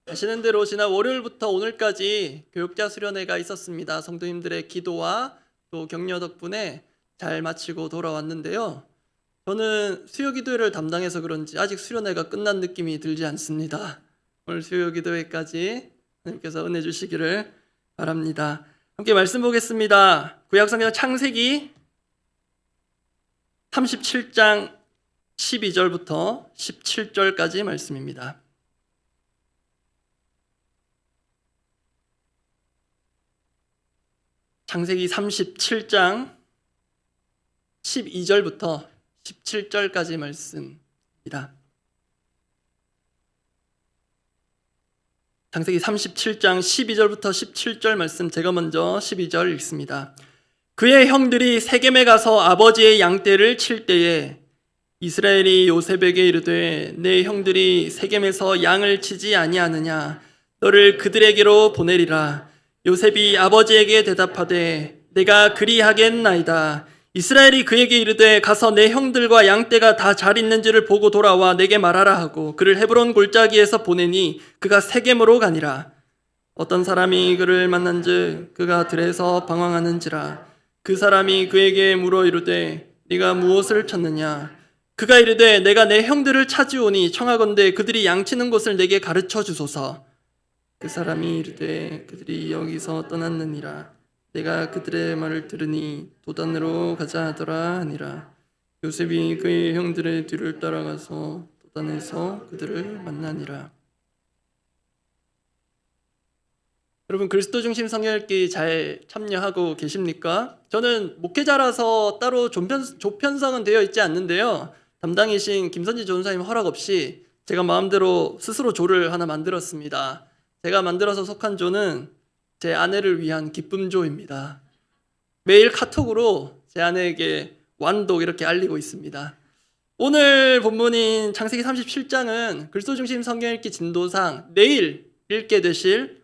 아시는 대로 지난 월요일부터 오늘까지 교육자 수련회가 있었습니다. 성도님들의 기도와 또 격려 덕분에 잘 마치고 돌아왔는데요. 저는 수요 기도회를 담당해서 그런지 아직 수련회가 끝난 느낌이 들지 않습니다. 오늘 수요 기도회까지 하나님께서 은혜 주시기를 바랍니다. 함께 말씀 보겠습니다. 구약성경 창세기 37장 12절부터 17절까지 말씀입니다. 창세기 37장 12절부터 17절까지 말씀입니다. 창세기 37장 12절부터 17절 말씀, 제가 먼저 12절 읽습니다. 그의 형들이 세겜에 가서 아버지의 양떼를 칠 때에 이스라엘이 요셉에게 이르되 내 형들이 세겜에서 양을 치지 아니하느냐, 너를 그들에게로 보내리라. 요셉이 아버지에게 대답하되 내가 그리하겠나이다. 이스라엘이 그에게 이르되 가서 내 형들과 양떼가 다 잘 있는지를 보고 돌아와 내게 말하라 하고 그를 헤브론 골짜기에서 보내니 그가 세겜으로 가니라. 어떤 사람이 그를 만난즉 그가 들에서 방황하는지라. 그 사람이 그에게 물어 이르되 네가 무엇을 찾느냐. 그가 이르되 내가 내 형들을 찾으오니 청하건대 그들이 양치는 곳을 내게 가르쳐 주소서. 그 사람이 이르되 그들이 여기서 떠났느니라. 내가 그들의 말을 들으니 도단으로 가자 하더라 하니라. 요셉이 그의 형들의 뒤를 따라가서 도단에서 그들을 만나니라. 여러분, 그리스도 중심 성경 읽기 잘 참여하고 계십니까? 저는 목회자라서 따로 조편성은 되어 있지 않는데요. 담당이신 김선지 전사님 허락 없이 제가 마음대로 스스로 조를 하나 만들었습니다. 제가 만들어서 속한 조는 제 아내를 위한 기쁨조입니다. 매일 카톡으로 제 아내에게 완독 이렇게 알리고 있습니다. 오늘 본문인 창세기 37장은 그리스도 중심 성경 읽기 진도상 내일 읽게 되실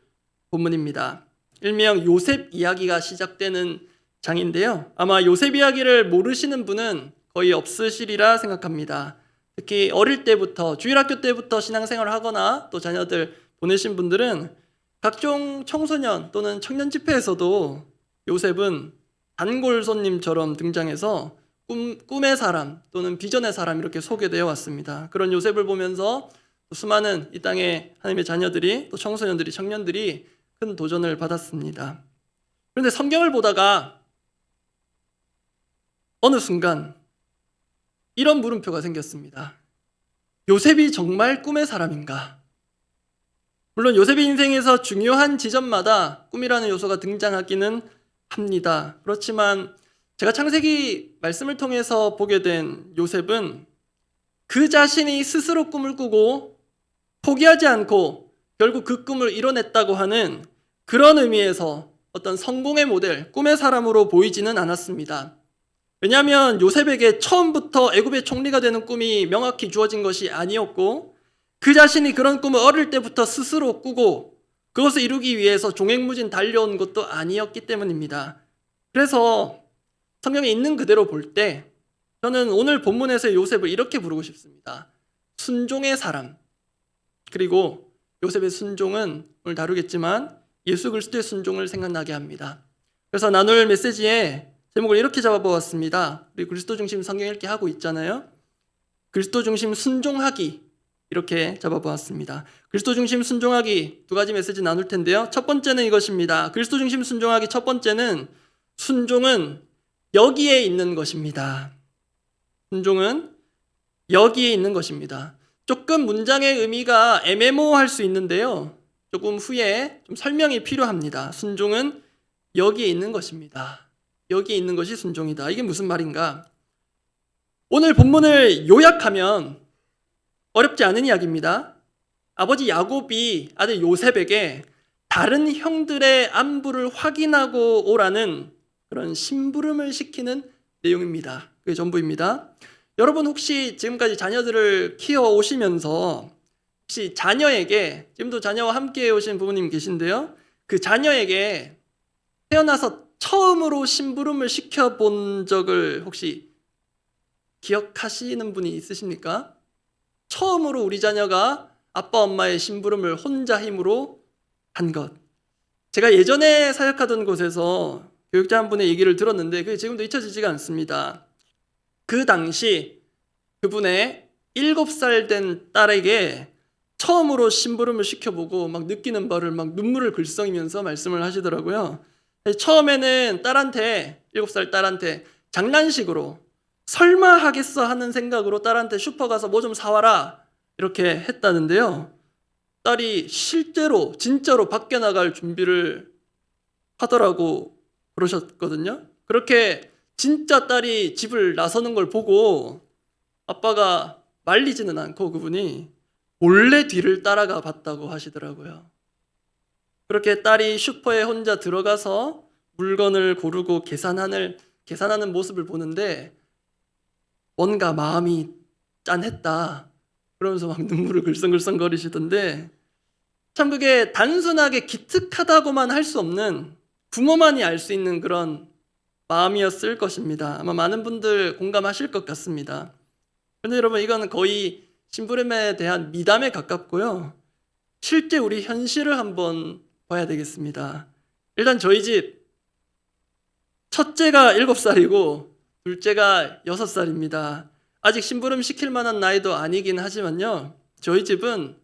본문입니다. 일명 요셉 이야기가 시작되는 장인데요. 아마 요셉 이야기를 모르시는 분은 거의 없으시리라 생각합니다. 특히 어릴 때부터, 주일학교 때부터 신앙생활을 하거나 또 자녀들 보내신 분들은 각종 청소년 또는 청년 집회에서도 요셉은 단골 손님처럼 등장해서 꿈의 사람 또는 비전의 사람 이렇게 소개되어 왔습니다. 그런 요셉을 보면서 수많은 이 땅의 하나님의 자녀들이 또 청소년들이, 청년들이 큰 도전을 받았습니다. 그런데 성경을 보다가 어느 순간 이런 물음표가 생겼습니다. 요셉이 정말 꿈의 사람인가? 물론 요셉의 인생에서 중요한 지점마다 꿈이라는 요소가 등장하기는 합니다. 그렇지만 제가 창세기 말씀을 통해서 보게 된 요셉은 그 자신이 스스로 꿈을 꾸고 포기하지 않고 결국 그 꿈을 이뤄냈다고 하는 그런 의미에서 어떤 성공의 모델, 꿈의 사람으로 보이지는 않았습니다. 왜냐하면 요셉에게 처음부터 애굽의 총리가 되는 꿈이 명확히 주어진 것이 아니었고 그 자신이 그런 꿈을 어릴 때부터 스스로 꾸고 그것을 이루기 위해서 종횡무진 달려온 것도 아니었기 때문입니다. 그래서 성경에 있는 그대로 볼 때 저는 오늘 본문에서 요셉을 이렇게 부르고 싶습니다. 순종의 사람. 그리고 요셉의 순종은 오늘 다루겠지만 예수 그리스도의 순종을 생각나게 합니다. 그래서 나눌 메시지에 제목을 이렇게 잡아보았습니다. 우리 그리스도 중심 성경 읽기 하고 있잖아요. 그리스도 중심 순종하기 이렇게 잡아보았습니다. 그리스도 중심 순종하기 두 가지 메시지 나눌 텐데요. 첫 번째는 이것입니다. 그리스도 중심 순종하기 첫 번째는 순종은 여기에 있는 것입니다. 순종은 여기에 있는 것입니다. 조금 문장의 의미가 애매모호할 수 있는데요. 조금 후에 좀 설명이 필요합니다. 순종은 여기에 있는 것입니다. 여기에 있는 것이 순종이다. 이게 무슨 말인가? 오늘 본문을 요약하면 어렵지 않은 이야기입니다. 아버지 야곱이 아들 요셉에게 다른 형들의 안부를 확인하고 오라는 그런 심부름을 시키는 내용입니다. 그게 전부입니다. 여러분 혹시 지금까지 자녀들을 키워 오시면서 혹시 자녀에게, 지금도 자녀와 함께 오신 부모님 계신데요, 그 자녀에게 태어나서 처음으로 심부름을 시켜본 적을 혹시 기억하시는 분이 있으십니까? 처음으로 우리 자녀가 아빠 엄마의 심부름을 혼자 힘으로 한 것. 제가 예전에 사역하던 곳에서 교육자 한 분의 얘기를 들었는데 그게 지금도 잊혀지지가 않습니다. 그 당시 그분의 7살 된 딸에게 처음으로 심부름을 시켜보고 막 느끼는 바를 막 눈물을 글썽이면서 말씀을 하시더라고요. 처음에는 딸한테, 7살 딸한테 장난식으로 설마 하겠어 하는 생각으로 딸한테 슈퍼 가서 뭐 좀 사와라 이렇게 했다는데요. 딸이 실제로 진짜로 밖에 나갈 준비를 하더라고 그러셨거든요. 그렇게 진짜 딸이 집을 나서는 걸 보고 아빠가 말리지는 않고 그분이 몰래 뒤를 따라가 봤다고 하시더라고요. 그렇게 딸이 슈퍼에 혼자 들어가서 물건을 고르고 계산하는 모습을 보는데 뭔가 마음이 짠했다. 그러면서 막 눈물을 글썽글썽 거리시던데 참 그게 단순하게 기특하다고만 할 수 없는 부모만이 알 수 있는 그런 마음이었을 것입니다. 아마 많은 분들 공감하실 것 같습니다. 그런데 여러분 이건 거의 심부름에 대한 미담에 가깝고요. 실제 우리 현실을 한번 봐야 되겠습니다. 일단 저희 집 첫째가 7살이고 둘째가 6살입니다. 아직 심부름 시킬 만한 나이도 아니긴 하지만요. 저희 집은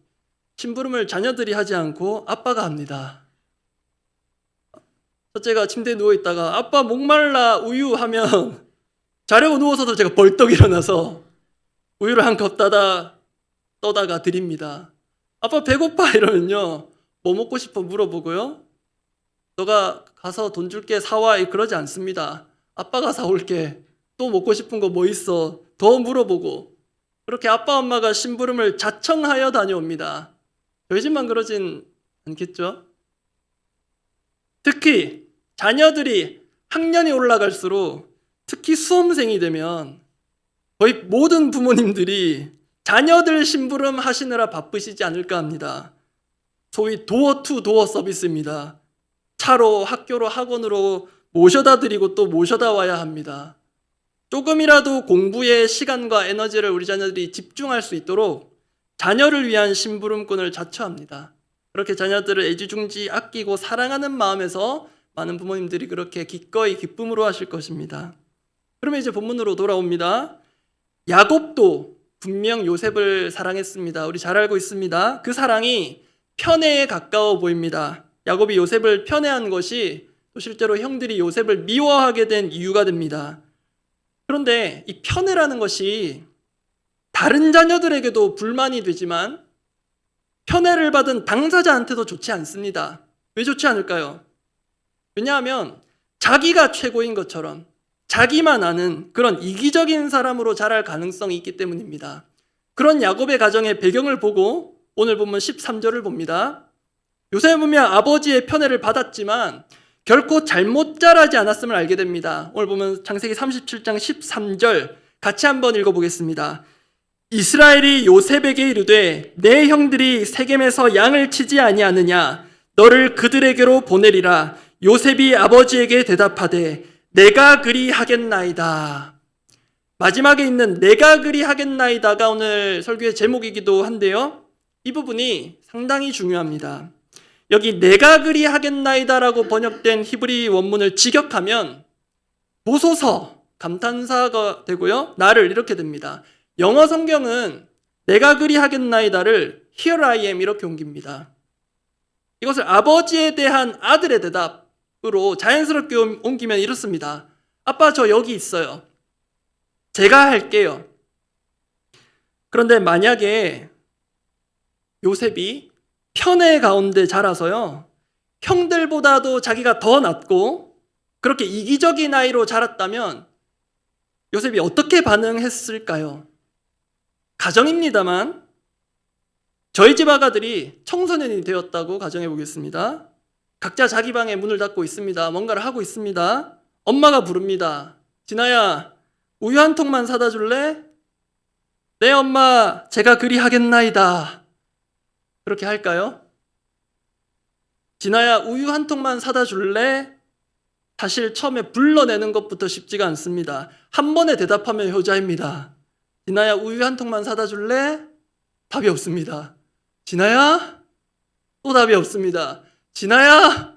심부름을 자녀들이 하지 않고 아빠가 합니다. 첫째가 침대에 누워있다가 아빠 목말라 우유 하면 자려고 누워서도 제가 벌떡 일어나서 우유를 한 컵 떠다가 드립니다. 아빠 배고파 이러면요. 뭐 먹고 싶어 물어보고요. 너가 가서 돈 줄게 사와 그러지 않습니다. 아빠가 사올게. 또 먹고 싶은 거 뭐 있어? 더 물어보고. 그렇게 아빠 엄마가 심부름을 자청하여 다녀옵니다. 저희 집만 그러진 않겠죠? 특히 자녀들이 학년이 올라갈수록 특히 수험생이 되면 거의 모든 부모님들이 자녀들 심부름 하시느라 바쁘시지 않을까 합니다. 소위 도어 투 도어 서비스입니다. 차로 학교로 학원으로 모셔다 드리고 또 모셔다 와야 합니다. 조금이라도 공부에 시간과 에너지를 우리 자녀들이 집중할 수 있도록 자녀를 위한 심부름꾼을 자처합니다. 그렇게 자녀들을 애지중지 아끼고 사랑하는 마음에서 많은 부모님들이 그렇게 기꺼이 기쁨으로 하실 것입니다. 그러면 이제 본문으로 돌아옵니다. 야곱도 분명 요셉을 사랑했습니다. 우리 잘 알고 있습니다. 그 사랑이 편애에 가까워 보입니다. 야곱이 요셉을 편애한 것이 또 실제로 형들이 요셉을 미워하게 된 이유가 됩니다. 그런데 이 편애라는 것이 다른 자녀들에게도 불만이 되지만 편애를 받은 당사자한테도 좋지 않습니다. 왜 좋지 않을까요? 왜냐하면 자기가 최고인 것처럼 자기만 아는 그런 이기적인 사람으로 자랄 가능성이 있기 때문입니다. 그런 야곱의 가정의 배경을 보고 오늘 본문 13절을 봅니다. 요셉은 보면 아버지의 편애를 받았지만 결코 잘못 자라지 않았음을 알게 됩니다. 오늘 보면 창세기 37장 13절 같이 한번 읽어보겠습니다. 이스라엘이 요셉에게 이르되 내 형들이 세겜에서 양을 치지 아니하느냐 너를 그들에게로 보내리라. 요셉이 아버지에게 대답하되 내가 그리 하겠나이다. 마지막에 있는 내가 그리 하겠나이다가 오늘 설교의 제목이기도 한데요. 이 부분이 상당히 중요합니다. 여기 내가 그리 하겠나이다라고 번역된 히브리 원문을 직역하면 보소서, 감탄사가 되고요. 나를 이렇게 됩니다. 영어 성경은 내가 그리 하겠나이다를 Here I am 이렇게 옮깁니다. 이것을 아버지에 대한 아들의 대답으로 자연스럽게 옮기면 이렇습니다. 아빠 저 여기 있어요. 제가 할게요. 그런데 만약에 요셉이 편애 가운데 자라서요. 형들보다도 자기가 더 낫고 그렇게 이기적인 아이로 자랐다면 요셉이 어떻게 반응했을까요? 가정입니다만 저희 집 아가들이 청소년이 되었다고 가정해 보겠습니다. 각자 자기 방에 문을 닫고 있습니다. 뭔가를 하고 있습니다. 엄마가 부릅니다. 진아야, 우유 한 통만 사다 줄래? 네 엄마, 제가 그리 하겠나이다. 그렇게 할까요? 진아야, 우유 한 통만 사다 줄래? 사실 처음에 불러내는 것부터 쉽지가 않습니다. 한 번에 대답하면 효자입니다. 진아야, 우유 한 통만 사다 줄래? 답이 없습니다. 진아야? 또 답이 없습니다. 진아야?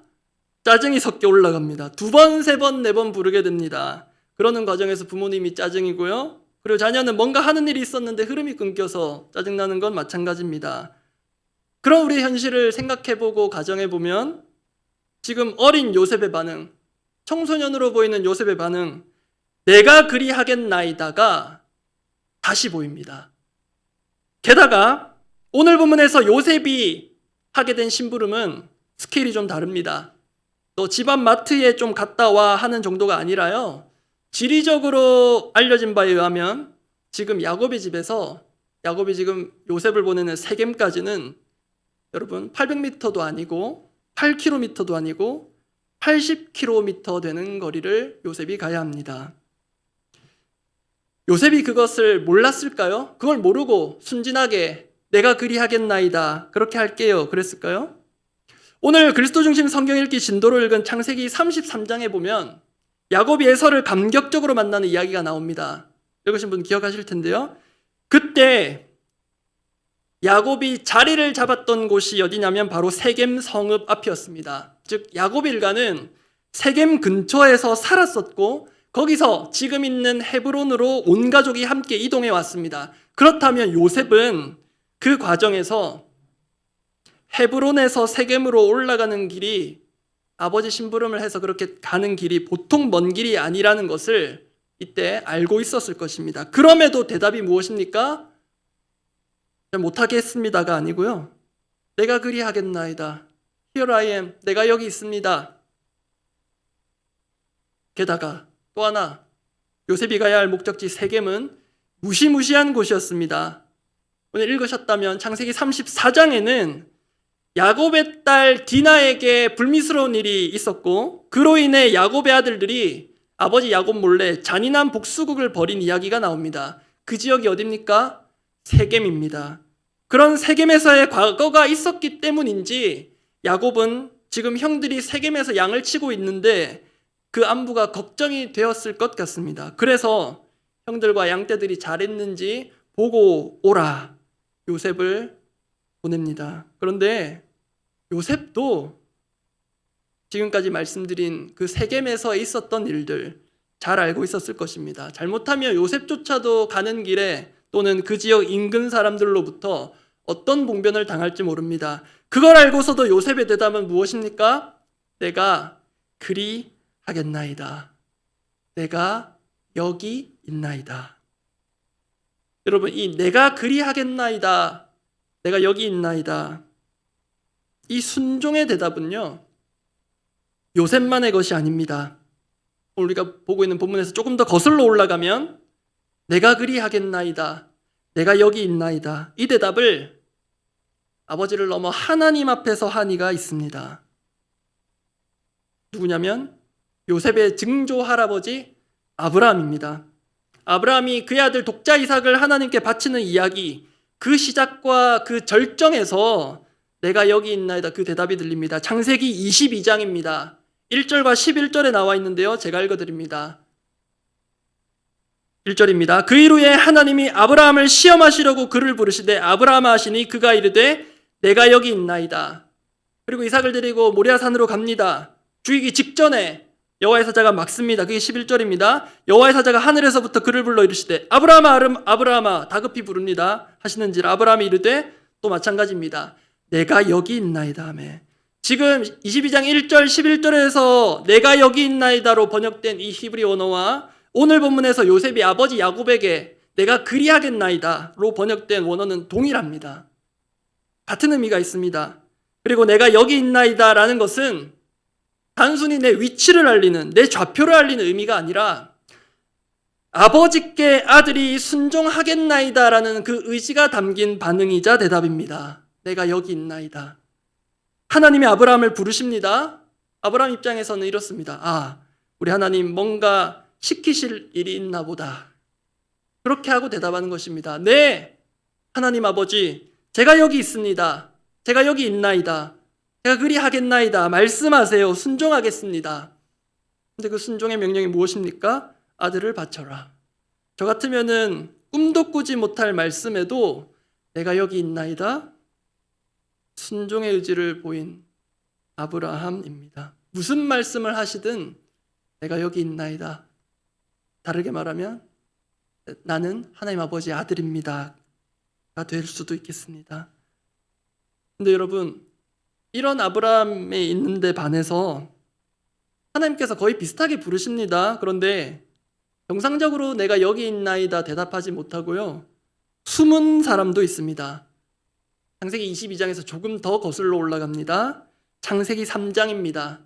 짜증이 섞여 올라갑니다. 2번, 3번, 4번 부르게 됩니다. 그러는 과정에서 부모님이 짜증이고요. 그리고 자녀는 뭔가 하는 일이 있었는데 흐름이 끊겨서 짜증나는 건 마찬가지입니다. 그럼 우리 현실을 생각해보고 가정해보면 지금 어린 요셉의 반응, 청소년으로 보이는 요셉의 반응, 내가 그리하겠나이다가 다시 보입니다. 게다가 오늘 본문에서 요셉이 하게 된 심부름은 스케일이 좀 다릅니다. 너 집안 마트에 좀 갔다 와 하는 정도가 아니라요. 지리적으로 알려진 바에 의하면 지금 야곱의 집에서 야곱이 지금 요셉을 보내는 세겜까지는 여러분 800m도 아니고 8km도 아니고 80km 되는 거리를 요셉이 가야 합니다. 요셉이 그것을 몰랐을까요? 그걸 모르고 순진하게 내가 그리하겠나이다 그렇게 할게요 그랬을까요? 오늘 그리스도 중심 성경 읽기 진도로 읽은 창세기 33장에 보면 야곱이 에서를 감격적으로 만나는 이야기가 나옵니다. 읽으신 분 기억하실 텐데요. 그때 야곱이 자리를 잡았던 곳이 어디냐면 바로 세겜 성읍 앞이었습니다. 즉 야곱 일가는 세겜 근처에서 살았었고 거기서 지금 있는 헤브론으로 온 가족이 함께 이동해 왔습니다. 그렇다면 요셉은 그 과정에서 헤브론에서 세겜으로 올라가는 길이 아버지 심부름을 해서 그렇게 가는 길이 보통 먼 길이 아니라는 것을 이때 알고 있었을 것입니다. 그럼에도 대답이 무엇입니까? 못하겠습니다가 아니고요. 내가 그리하겠나이다. Here I am. 내가 여기 있습니다. 게다가 또 하나 요셉이 가야 할 목적지 세겜은 무시무시한 곳이었습니다. 오늘 읽으셨다면 창세기 34장에는 야곱의 딸 디나에게 불미스러운 일이 있었고 그로 인해 야곱의 아들들이 아버지 야곱 몰래 잔인한 복수극을 벌인 이야기가 나옵니다. 그 지역이 어디입니까? 세겜입니다. 그런 세겜에서의 과거가 있었기 때문인지 야곱은 지금 형들이 세겜에서 양을 치고 있는데 그 안부가 걱정이 되었을 것 같습니다. 그래서 형들과 양떼들이 잘했는지 보고 오라 요셉을 보냅니다. 그런데 요셉도 지금까지 말씀드린 그 세겜에서 있었던 일들 잘 알고 있었을 것입니다. 잘못하면 요셉조차도 가는 길에 또는 그 지역 인근 사람들로부터 어떤 봉변을 당할지 모릅니다. 그걸 알고서도 요셉의 대답은 무엇입니까? 내가 그리하겠나이다. 내가 여기 있나이다. 여러분, 이 내가 그리하겠나이다. 내가 여기 있나이다. 이 순종의 대답은요. 요셉만의 것이 아닙니다. 우리가 보고 있는 본문에서 조금 더 거슬러 올라가면 내가 그리하겠나이다. 내가 여기 있나이다. 이 대답을 아버지를 넘어 하나님 앞에서 한 이가 있습니다. 누구냐면 요셉의 증조 할아버지 아브라함입니다. 아브라함이 그의 아들 독자 이삭을 하나님께 바치는 이야기, 그 시작과 그 절정에서 내가 여기 있나이다 그 대답이 들립니다. 창세기 22장입니다. 1절과 11절에 나와 있는데요. 제가 읽어드립니다. 1절입니다. 그 이후에 하나님이 아브라함을 시험하시려고 그를 부르시되 아브라함아 하시니 그가 이르되 내가 여기 있나이다. 그리고 이삭을 데리고 모리아산으로 갑니다. 죽이기 직전에 여호와의 사자가 막습니다. 그게 11절입니다. 여호와의 사자가 하늘에서부터 그를 불러 이르시되 아브라함아 아브라함아 다급히 부릅니다. 하시는지라 아브라함이 이르되 또 마찬가지입니다. 내가 여기 있나이다 하매 지금 22장 1절 11절에서 내가 여기 있나이다로 번역된 이 히브리 원어와 오늘 본문에서 요셉이 아버지 야곱에게 내가 그리하겠나이다로 번역된 원어는 동일합니다. 같은 의미가 있습니다. 그리고 내가 여기 있나이다라는 것은 단순히 내 위치를 알리는 내 좌표를 알리는 의미가 아니라 아버지께 아들이 순종하겠나이다라는 그 의지가 담긴 반응이자 대답입니다. 내가 여기 있나이다. 하나님이 아브라함을 부르십니다. 아브라함 입장에서는 이렇습니다. 우리 하나님 뭔가 시키실 일이 있나 보다. 그렇게 하고 대답하는 것입니다. 네, 하나님 아버지, 제가 여기 있습니다. 제가 여기 있나이다. 제가 그리하겠나이다. 말씀하세요. 순종하겠습니다. 근데 그 순종의 명령이 무엇입니까? 아들을 바쳐라. 저 같으면은 꿈도 꾸지 못할 말씀에도 내가 여기 있나이다. 순종의 의지를 보인 아브라함입니다. 무슨 말씀을 하시든 내가 여기 있나이다. 다르게 말하면 나는 하나님 아버지의 아들입니다가 될 수도 있겠습니다. 근데 여러분, 이런 아브라함에 있는데 반해서 하나님께서 거의 비슷하게 부르십니다. 그런데 정상적으로 내가 여기 있나이다 대답하지 못하고요, 숨은 사람도 있습니다. 창세기 22장에서 조금 더 거슬러 올라갑니다. 창세기 3장입니다.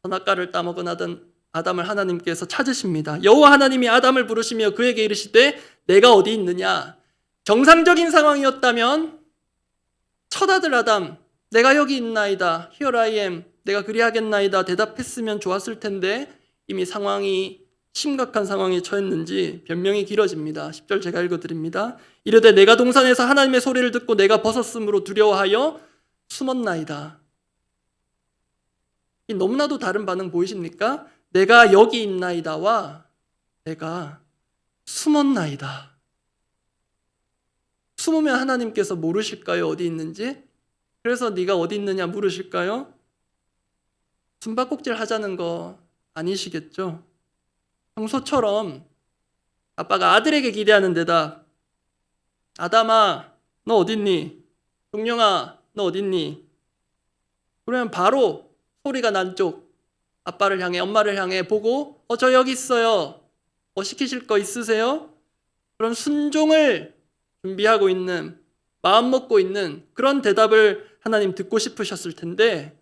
선악과를 따먹은 아담을 하나님께서 찾으십니다. 여호와 하나님이 아담을 부르시며 그에게 이르시되 내가 어디 있느냐. 정상적인 상황이었다면 첫 아들 아담, 내가 여기 있나이다, Here I am, 내가 그리하겠나이다 대답했으면 좋았을 텐데 이미 상황이 심각한 상황에 처했는지 변명이 길어집니다. 10절 제가 읽어드립니다. 이르되 내가 동산에서 하나님의 소리를 듣고 내가 벗었으므로 두려워하여 숨었나이다. 이 너무나도 다른 반응 보이십니까? 내가 여기 있나이다와 내가 숨었나이다. 숨으면 하나님께서 모르실까요? 어디 있는지? 그래서 네가 어디 있느냐 물으실까요? 숨바꼭질 하자는 거 아니시겠죠? 평소처럼 아빠가 아들에게 기대하는 대답, 아담아 너 어딨니? 동령아 너 어딨니? 그러면 바로 소리가 난 쪽 아빠를 향해, 엄마를 향해 보고 저 여기 있어요. 시키실 거 있으세요? 그런 순종을 준비하고 있는, 마음 먹고 있는 그런 대답을 하나님 듣고 싶으셨을 텐데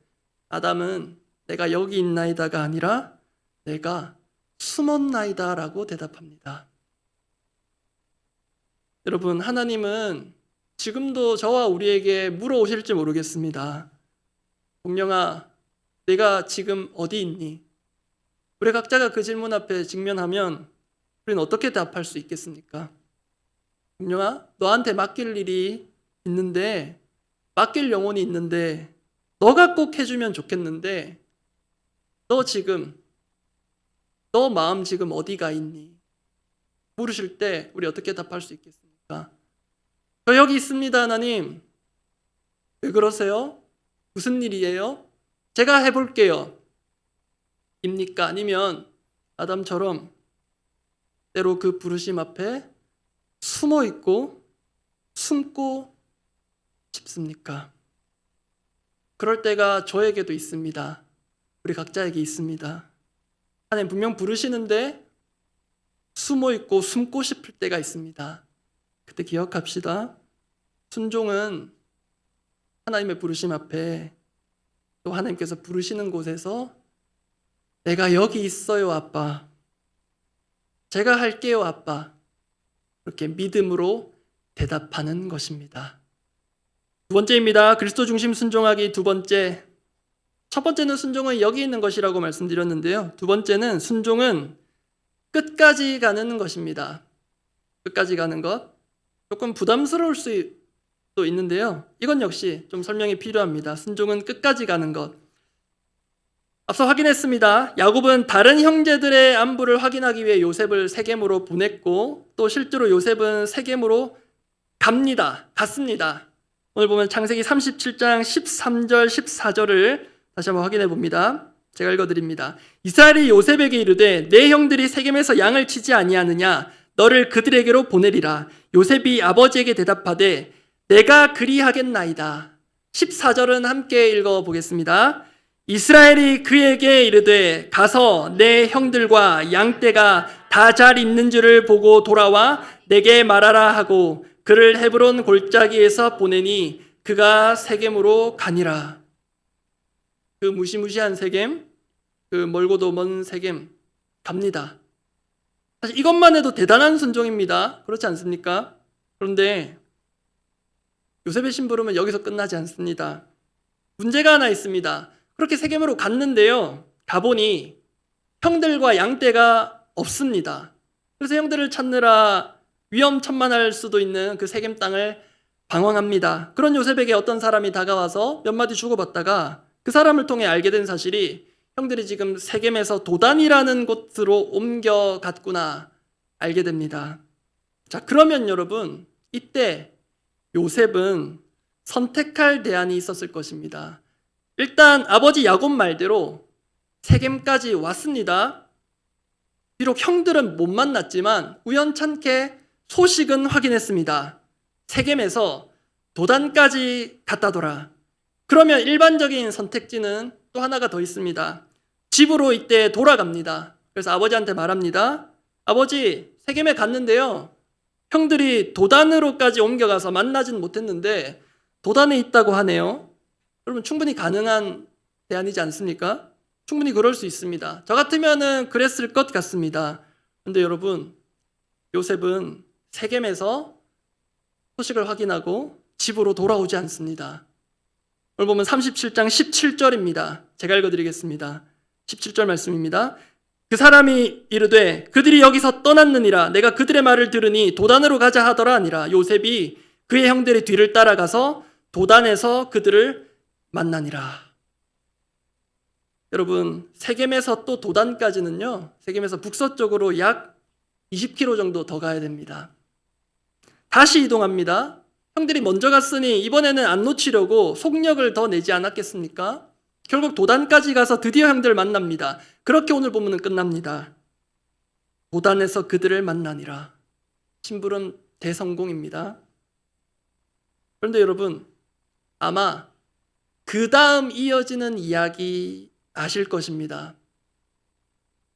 아담은 내가 여기 있나이다가 아니라 내가 숨었나이다 라고 대답합니다. 여러분, 하나님은 지금도 저와 우리에게 물어오실지 모르겠습니다. 동령아, 내가 지금 어디 있니? 우리 각자가 그 질문 앞에 직면하면 우리는 어떻게 답할 수 있겠습니까? 동령아, 너한테 맡길 일이 있는데, 맡길 영혼이 있는데 너가 꼭 해주면 좋겠는데 너 마음 지금 어디가 있니? 물으실 때 우리 어떻게 답할 수 있겠습니까? 저 여기 있습니다, 하나님. 왜 그러세요? 무슨 일이에요? 제가 해볼게요. 입니까? 아니면 아담처럼 때로 그 부르심 앞에 숨어 있고 숨고 싶습니까? 그럴 때가 저에게도 있습니다. 우리 각자에게 있습니다. 하나님 분명 부르시는데 숨어 있고 숨고 싶을 때가 있습니다. 그때 기억합시다. 순종은 하나님의 부르심 앞에, 또 하나님께서 부르시는 곳에서 내가 여기 있어요 아빠, 제가 할게요 아빠, 그렇게 믿음으로 대답하는 것입니다. 두 번째입니다. 그리스도 중심 순종하기 두 번째. 첫 번째는 순종은 여기 있는 것이라고 말씀드렸는데요. 두 번째는 순종은 끝까지 가는 것입니다. 끝까지 가는 것. 조금 부담스러울 수도 있는데요. 이건 역시 좀 설명이 필요합니다. 순종은 끝까지 가는 것. 앞서 확인했습니다. 야곱은 다른 형제들의 안부를 확인하기 위해 요셉을 세겜으로 보냈고 또 실제로 요셉은 세겜으로 갔습니다. 오늘 보면 창세기 37장 13절 14절을 다시 한번 확인해 봅니다. 제가 읽어드립니다. 이스라엘이 요셉에게 이르되 내 형들이 세겜에서 양을 치지 아니하느냐, 너를 그들에게로 보내리라. 요셉이 아버지에게 대답하되 내가 그리하겠나이다. 14절은 함께 읽어보겠습니다. 이스라엘이 그에게 이르되 가서 내 형들과 양떼가 다 잘 있는 줄을 보고 돌아와 내게 말하라 하고 그를 헤브론 골짜기에서 보내니 그가 세겜으로 가니라. 그 무시무시한 세겜, 그 멀고도 먼 세겜 갑니다. 사실 이것만 해도 대단한 순종입니다. 그렇지 않습니까? 그런데 요셉의 심부름은 여기서 끝나지 않습니다. 문제가 하나 있습니다. 그렇게 세겜으로 갔는데요, 가보니 형들과 양떼가 없습니다. 그래서 형들을 찾느라 위험천만할 수도 있는 그 세겜 땅을 방황합니다. 그런 요셉에게 어떤 사람이 다가와서 몇 마디 주고받다가 그 사람을 통해 알게 된 사실이 형들이 지금 세겜에서 도단이라는 곳으로 옮겨갔구나 알게 됩니다. 자, 그러면 여러분, 이때 요셉은 선택할 대안이 있었을 것입니다. 일단 아버지 야곱 말대로 세겜까지 왔습니다. 비록 형들은 못 만났지만 우연찮게 소식은 확인했습니다. 세겜에서 도단까지 갔다 돌아. 그러면 일반적인 선택지는 또 하나가 더 있습니다. 집으로 이때 돌아갑니다. 그래서 아버지한테 말합니다. 아버지, 세겜에 갔는데요. 형들이 도단으로까지 옮겨가서 만나진 못했는데 도단에 있다고 하네요. 여러분, 충분히 가능한 대안이지 않습니까? 충분히 그럴 수 있습니다. 저 같으면은 그랬을 것 같습니다. 그런데 여러분, 요셉은 세겜에서 소식을 확인하고 집으로 돌아오지 않습니다. 오늘 보면 37장 17절입니다. 제가 읽어드리겠습니다. 17절 말씀입니다. 그 사람이 이르되 그들이 여기서 떠났느니라. 내가 그들의 말을 들으니 도단으로 가자 하더라 아니라. 요셉이 그의 형들의 뒤를 따라가서 도단에서 그들을 만나니라. 여러분, 세겜에서 또 도단까지는요, 세겜에서 북서쪽으로 약 20km 정도 더 가야 됩니다. 다시 이동합니다. 형들이 먼저 갔으니 이번에는 안 놓치려고 속력을 더 내지 않았겠습니까? 결국 도단까지 가서 드디어 형들을 만납니다. 그렇게 오늘 본문은 끝납니다. 도단에서 그들을 만나니라. 심부름 대성공입니다. 그런데 여러분, 아마 그 다음 이어지는 이야기 아실 것입니다.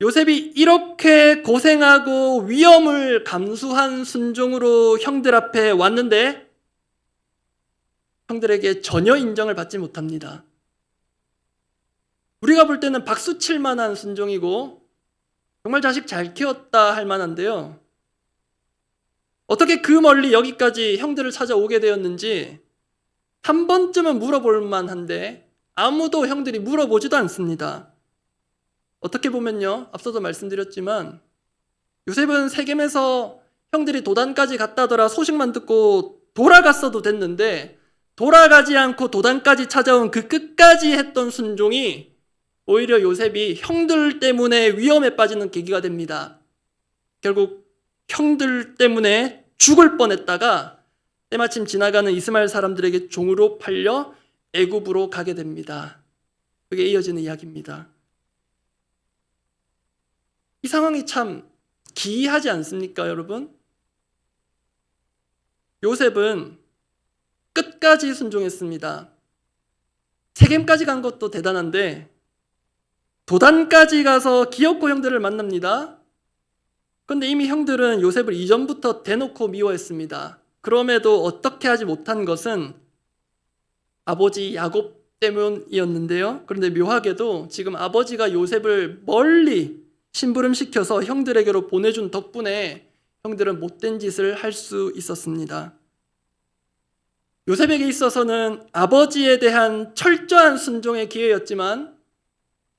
요셉이 이렇게 고생하고 위험을 감수한 순종으로 형들 앞에 왔는데 형들에게 전혀 인정을 받지 못합니다. 우리가 볼 때는 박수 칠 만한 순종이고 정말 자식 잘 키웠다 할 만한데요. 어떻게 그 멀리 여기까지 형들을 찾아오게 되었는지 한 번쯤은 물어볼 만한데 아무도 형들이 물어보지도 않습니다. 어떻게 보면요, 앞서도 말씀드렸지만 요셉은 세겜에서 형들이 도단까지 갔다더라 소식만 듣고 돌아갔어도 됐는데 돌아가지 않고 도단까지 찾아온 그 끝까지 했던 순종이 오히려 요셉이 형들 때문에 위험에 빠지는 계기가 됩니다. 결국 형들 때문에 죽을 뻔했다가 때마침 지나가는 이스마엘 사람들에게 종으로 팔려 애굽으로 가게 됩니다. 그게 이어지는 이야기입니다. 이 상황이 참 기이하지 않습니까, 여러분? 요셉은 끝까지 순종했습니다. 세겜까지 간 것도 대단한데 도단까지 가서 기업고 형들을 만납니다. 그런데 이미 형들은 요셉을 이전부터 대놓고 미워했습니다. 그럼에도 어떻게 하지 못한 것은 아버지 야곱 때문이었는데요. 그런데 묘하게도 지금 아버지가 요셉을 멀리 심부름시켜서 형들에게로 보내준 덕분에 형들은 못된 짓을 할 수 있었습니다. 요셉에게 있어서는 아버지에 대한 철저한 순종의 기회였지만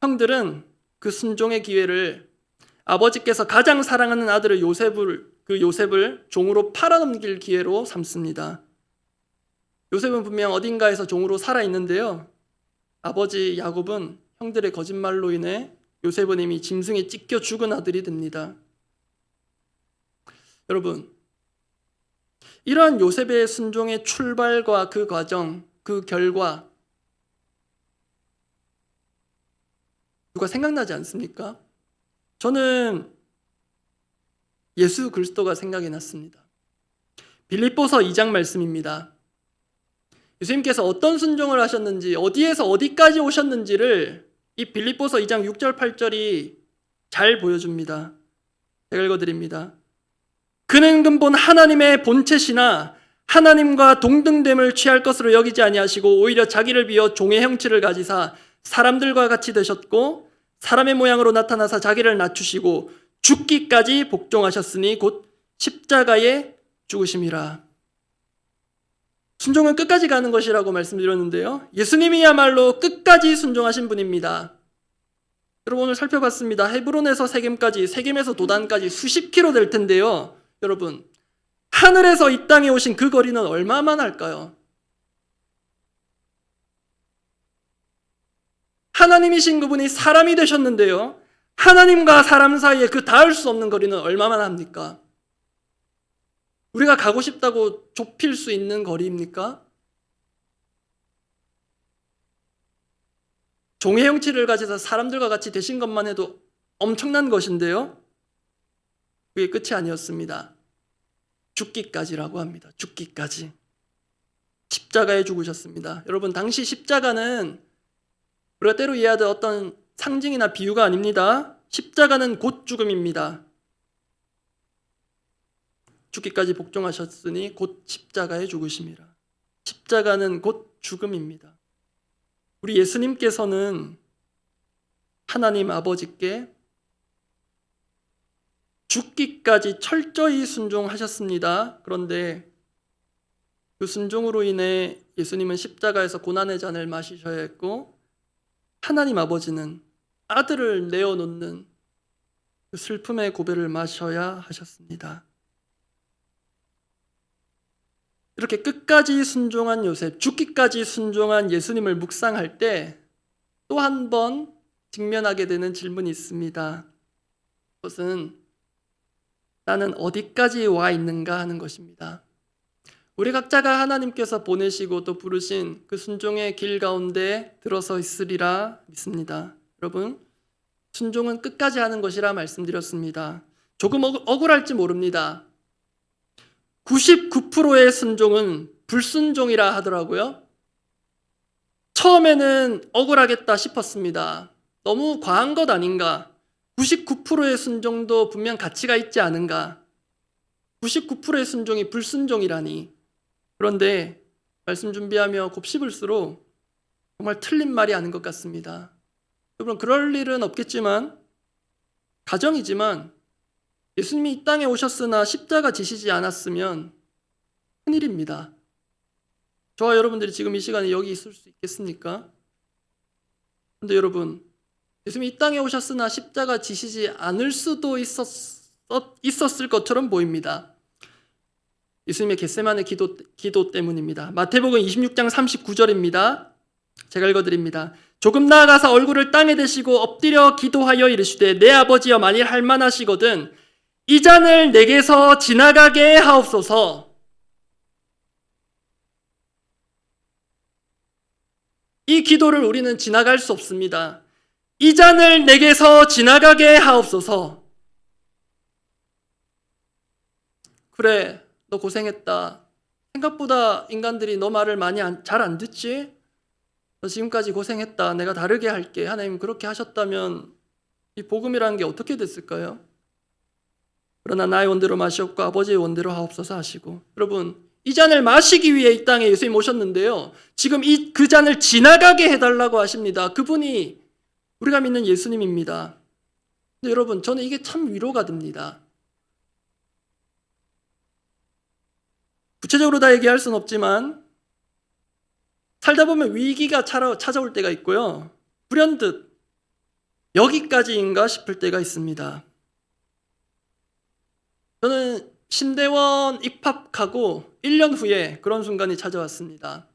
형들은 그 순종의 기회를 아버지께서 가장 사랑하는 아들을 요셉을 종으로 팔아넘길 기회로 삼습니다. 요셉은 분명 어딘가에서 종으로 살아있는데요. 아버지 야곱은 형들의 거짓말로 인해 요셉은 이미 짐승에 찢겨 죽은 아들이 됩니다. 여러분, 이러한 요셉의 순종의 출발과 그 과정, 그 결과 누가 생각나지 않습니까? 저는 예수 그리스도가 생각이 났습니다. 빌립보서 2장 말씀입니다. 예수님께서 어떤 순종을 하셨는지, 어디에서 어디까지 오셨는지를 이 빌립보서 2장 6절 8절이 잘 보여줍니다. 제가 읽어드립니다. 그는 근본 하나님의 본체시나 하나님과 동등됨을 취할 것으로 여기지 아니하시고 오히려 자기를 비어 종의 형체를 가지사 사람들과 같이 되셨고 사람의 모양으로 나타나사 자기를 낮추시고 죽기까지 복종하셨으니 곧 십자가에 죽으심이라. 순종은 끝까지 가는 것이라고 말씀드렸는데요. 예수님이야말로 끝까지 순종하신 분입니다. 여러분, 오늘 살펴봤습니다. 헤브론에서 세겜까지, 세겜에서 도단까지 수십 킬로 될 텐데요. 여러분, 하늘에서 이 땅에 오신 그 거리는 얼마만 할까요? 하나님이신 그분이 사람이 되셨는데요. 하나님과 사람 사이에 그 닿을 수 없는 거리는 얼마만 합니까? 우리가 가고 싶다고 좁힐 수 있는 거리입니까? 종의 형체를 가져서 사람들과 같이 되신 것만 해도 엄청난 것인데요. 그게 끝이 아니었습니다. 죽기까지라고 합니다. 죽기까지. 십자가에 죽으셨습니다. 여러분, 당시 십자가는 우리가 때로 이해하던 어떤 상징이나 비유가 아닙니다. 십자가는 곧 죽음입니다. 죽기까지 복종하셨으니 곧 십자가에 죽으심이라. 십자가는 곧 죽음입니다. 우리 예수님께서는 하나님 아버지께 죽기까지 철저히 순종하셨습니다. 그런데 그 순종으로 인해 예수님은 십자가에서 고난의 잔을 마시셔야 했고, 하나님 아버지는 아들을 내어놓는 그 슬픔의 고배를 마셔야 하셨습니다. 이렇게 끝까지 순종한 요셉, 죽기까지 순종한 예수님을 묵상할 때 또 한 번 직면하게 되는 질문이 있습니다. 그것은 나는 어디까지 와 있는가 하는 것입니다. 우리 각자가 하나님께서 보내시고 또 부르신 그 순종의 길 가운데 들어서 있으리라 믿습니다. 여러분, 순종은 끝까지 하는 것이라 말씀드렸습니다. 조금 억울할지 모릅니다. 99%의 순종은 불순종이라 하더라고요. 처음에는 억울하겠다 싶었습니다. 너무 과한 것 아닌가? 99%의 순종도 분명 가치가 있지 않은가? 99%의 순종이 불순종이라니. 그런데 말씀 준비하며 곱씹을수록 정말 틀린 말이 아닌 것 같습니다. 여러분, 그럴 일은 없겠지만, 가정이지만 예수님이 이 땅에 오셨으나 십자가 지시지 않았으면 큰일입니다. 저와 여러분들이 지금 이 시간에 여기 있을 수 있겠습니까? 그런데 여러분, 예수님이 이 땅에 오셨으나 십자가 지시지 않을 수도 있었을 것처럼 보입니다. 예수님의 겟세마네 기도 때문입니다. 마태복음 26장 39절입니다. 제가 읽어드립니다. 조금 나아가서 얼굴을 땅에 대시고 엎드려 기도하여 이르시되 내 아버지여 만일 할만하시거든 이 잔을 내게서 지나가게 하옵소서. 이 기도를 우리는 지나갈 수 없습니다. 이 잔을 내게서 지나가게 하옵소서. 그래, 너 고생했다. 생각보다 인간들이 너 말을 많이 잘 안 듣지? 너 지금까지 고생했다. 내가 다르게 할게. 하나님 그렇게 하셨다면 이 복음이라는 게 어떻게 됐을까요? 그러나 나의 원대로 마시옵고 아버지의 원대로 하옵소서 하시고, 여러분, 이 잔을 마시기 위해 이 땅에 예수님이 오셨는데요, 지금 그 잔을 지나가게 해달라고 하십니다. 그분이 우리가 믿는 예수님입니다. 근데 여러분, 저는 이게 참 위로가 됩니다. 구체적으로 다 얘기할 수는 없지만 살다 보면 위기가 찾아올 때가 있고요, 불현듯 여기까지인가 싶을 때가 있습니다. 저는 신대원 입학하고 1년 후에 그런 순간이 찾아왔습니다.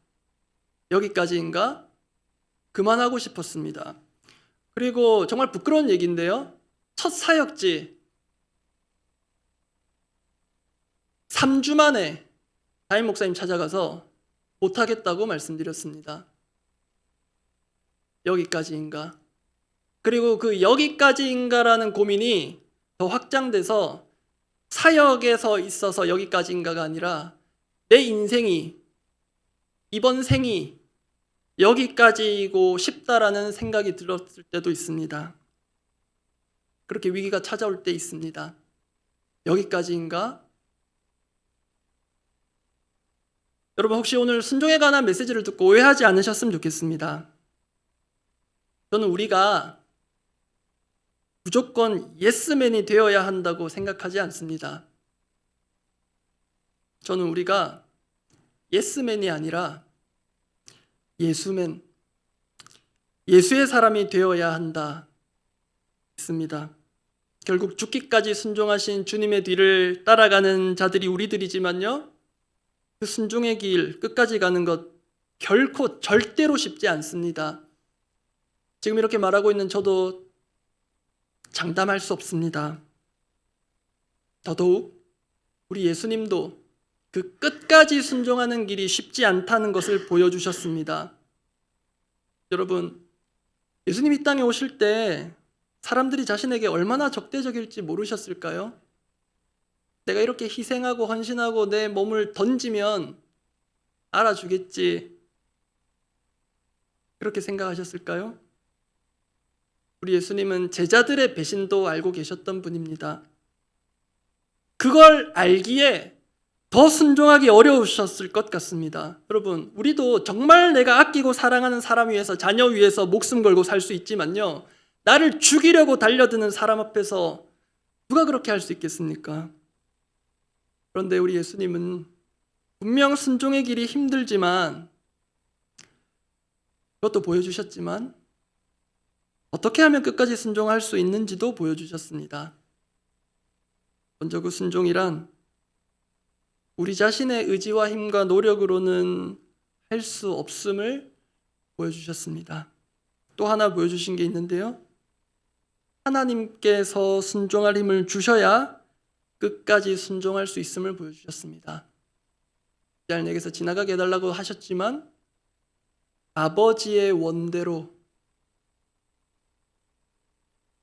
여기까지인가? 그만하고 싶었습니다. 그리고 정말 부끄러운 얘기인데요, 첫 사역지 3주 만에 담임 목사님 찾아가서 못하겠다고 말씀드렸습니다. 여기까지인가? 그리고 그 여기까지인가라는 고민이 더 확장돼서 사역에서 있어서 여기까지인가가 아니라 내 인생이, 이번 생이 여기까지이고 싶다라는 생각이 들었을 때도 있습니다. 그렇게 위기가 찾아올 때 있습니다. 여기까지인가? 여러분, 혹시 오늘 순종에 관한 메시지를 듣고 오해하지 않으셨으면 좋겠습니다. 저는 우리가 무조건 예스맨이 되어야 한다고 생각하지 않습니다. 저는 우리가 예스맨이 아니라 예수맨, 예수의 사람이 되어야 한다 했습니다. 결국 죽기까지 순종하신 주님의 뒤를 따라가는 자들이 우리들이지만요, 그 순종의 길 끝까지 가는 것 결코 절대로 쉽지 않습니다. 지금 이렇게 말하고 있는 저도 장담할 수 없습니다. 더더욱 우리 예수님도 그 끝까지 순종하는 길이 쉽지 않다는 것을 보여주셨습니다. 여러분, 예수님 이 땅에 오실 때 사람들이 자신에게 얼마나 적대적일지 모르셨을까요? 내가 이렇게 희생하고 헌신하고 내 몸을 던지면 알아주겠지. 그렇게 생각하셨을까요? 우리 예수님은 제자들의 배신도 알고 계셨던 분입니다. 그걸 알기에 더 순종하기 어려우셨을 것 같습니다. 여러분, 우리도 정말 내가 아끼고 사랑하는 사람 위해서, 자녀 위해서 목숨 걸고 살 수 있지만요, 나를 죽이려고 달려드는 사람 앞에서 누가 그렇게 할 수 있겠습니까? 그런데 우리 예수님은 분명 순종의 길이 힘들지만, 그것도 보여주셨지만, 어떻게 하면 끝까지 순종할 수 있는지도 보여주셨습니다. 먼저 그 순종이란 우리 자신의 의지와 힘과 노력으로는 할 수 없음을 보여주셨습니다. 또 하나 보여주신 게 있는데요. 하나님께서 순종할 힘을 주셔야 끝까지 순종할 수 있음을 보여주셨습니다. 내게서 지나가게 해달라고 하셨지만 아버지의 원대로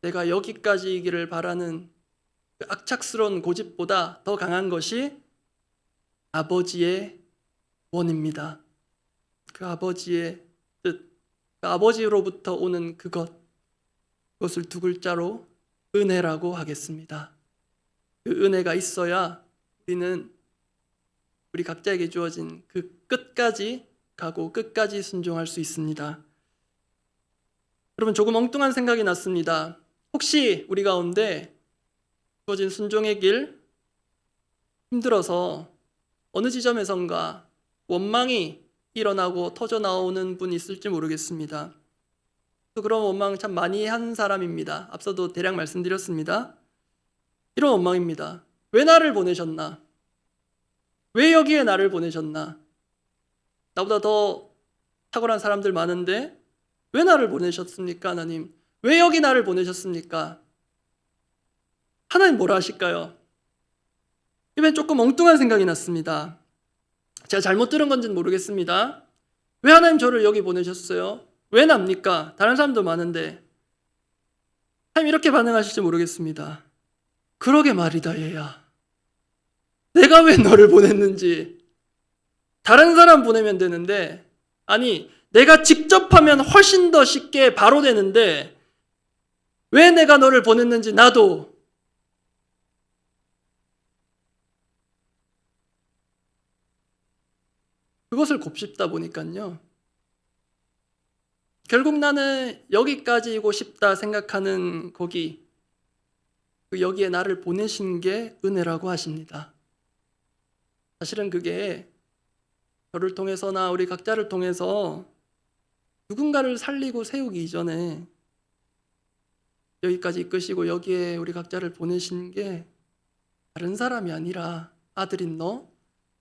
내가 여기까지이기를 바라는 그 악착스러운 고집보다 더 강한 것이 아버지의 원입니다. 그 아버지의 뜻, 그 아버지로부터 오는 그것을 두 글자로 은혜라고 하겠습니다. 그 은혜가 있어야 우리는 우리 각자에게 주어진 그 끝까지 가고 끝까지 순종할 수 있습니다. 여러분, 조금 엉뚱한 생각이 났습니다. 혹시 우리 가운데 주어진 순종의 길 힘들어서 어느 지점에선가 원망이 일어나고 터져 나오는 분이 있을지 모르겠습니다. 또 그런 원망 참 많이 한 사람입니다. 앞서도 대략 말씀드렸습니다. 이런 원망입니다. 왜 나를 보내셨나? 왜 여기에 나를 보내셨나? 나보다 더 탁월한 사람들 많은데 왜 나를 보내셨습니까, 하나님? 왜 여기 나를 보내셨습니까? 하나님 뭐라 하실까요? 이번엔 조금 엉뚱한 생각이 났습니다. 제가 잘못 들은 건지는 모르겠습니다. 왜 하나님 저를 여기 보내셨어요? 왜 납니까? 다른 사람도 많은데. 하나님 이렇게 반응하실지 모르겠습니다. 그러게 말이다, 얘야. 내가 왜 너를 보냈는지. 다른 사람 보내면 되는데, 아니, 내가 직접 하면 훨씬 더 쉽게 바로 되는데, 왜 내가 너를 보냈는지 나도. 그것을 곱씹다 보니까요, 결국 나는 여기까지이고 싶다 생각하는 거기, 여기에 나를 보내신 게 은혜라고 하십니다. 사실은 그게 저를 통해서나 우리 각자를 통해서 누군가를 살리고 세우기 이전에 여기까지 이끄시고 여기에 우리 각자를 보내신 게 다른 사람이 아니라 아들인 너,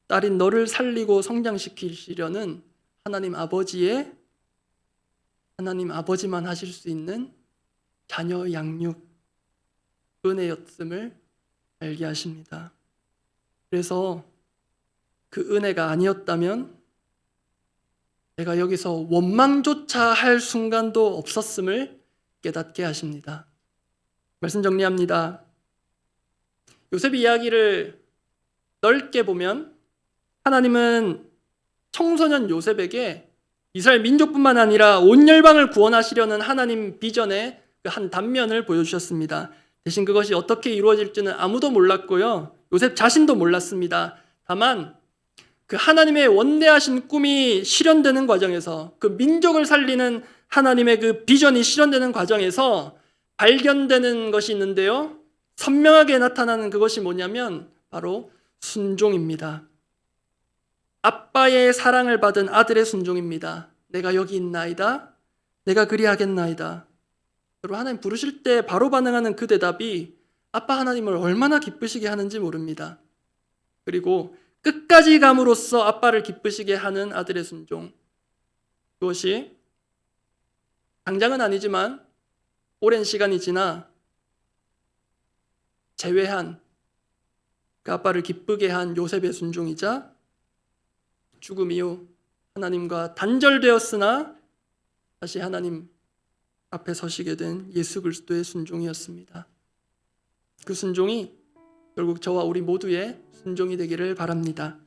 딸인 너를 살리고 성장시키시려는 하나님 아버지만 하실 수 있는 자녀 양육 은혜였음을 알게 하십니다. 그래서 그 은혜가 아니었다면 내가 여기서 원망조차 할 순간도 없었음을 깨닫게 하십니다. 말씀 정리합니다. 요셉 이야기를 넓게 보면 하나님은 청소년 요셉에게 이스라엘 민족뿐만 아니라 온 열방을 구원하시려는 하나님 비전의 그 한 단면을 보여주셨습니다. 대신 그것이 어떻게 이루어질지는 아무도 몰랐고요. 요셉 자신도 몰랐습니다. 다만 그 하나님의 원대하신 꿈이 실현되는 과정에서, 그 민족을 살리는 하나님의 그 비전이 실현되는 과정에서 발견되는 것이 있는데요. 선명하게 나타나는 그것이 뭐냐면 바로 순종입니다. 아빠의 사랑을 받은 아들의 순종입니다. 내가 여기 있나이다. 내가 그리하겠나이다. 여러분, 하나님 부르실 때 바로 반응하는 그 대답이 아빠 하나님을 얼마나 기쁘시게 하는지 모릅니다. 그리고 끝까지 감으로써 아빠를 기쁘시게 하는 아들의 순종. 그것이 당장은 아니지만 오랜 시간이 지나 제외한 그 아빠를 기쁘게 한 요셉의 순종이자 죽음 이후 하나님과 단절되었으나 다시 하나님 앞에 서시게 된 예수 그리스도의 순종이었습니다. 그 순종이 결국 저와 우리 모두의 순종이 되기를 바랍니다.